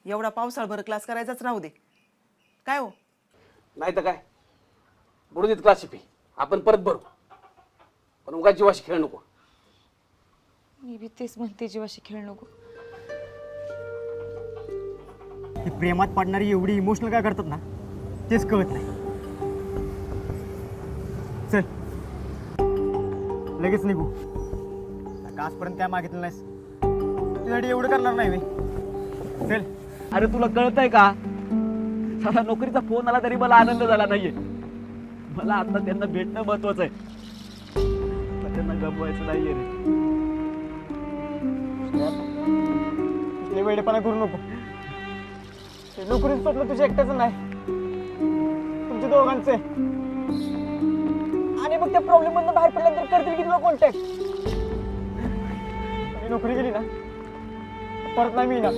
एवढा पावसाळभर क्लास करायचाच राहू दे. काय हो? नाही तर काय, बुडू देत क्लासची फी, आपण परत भरू. पण उगा जीवाशी खेळ नको. मी बी तेच म्हणते, जीवाशी खेळ नको. ती प्रेमात पडणारी एवढी इमोशनल काय करतात ना, तेच कळत नाही. चल लगेच निघू. आजपर्यंत काय मागितलं नाहीस, तुझ्यासाठी एवढं करणार नाही मी. चल. अरे तुला कळतंय का, साधा नोकरीचा फोन आला तरी मला आनंद झाला नाहीये. मला आता त्यांना भेटणं महत्वाचं आहे, पण त्यांना गमवायचं नाहीये रे. इथले वेडेपणा करू नको. नोकरीचं स्वप्न तुझ्या एकट्याचं नाही, तुमच्या दोघांचं आहे. आणि मग त्या प्रॉब्लेम मधून बाहेर पडल्यानंतर करतील की तुला कॉन्टॅक्ट. नोकरी गेली ना परत नाही मी ना.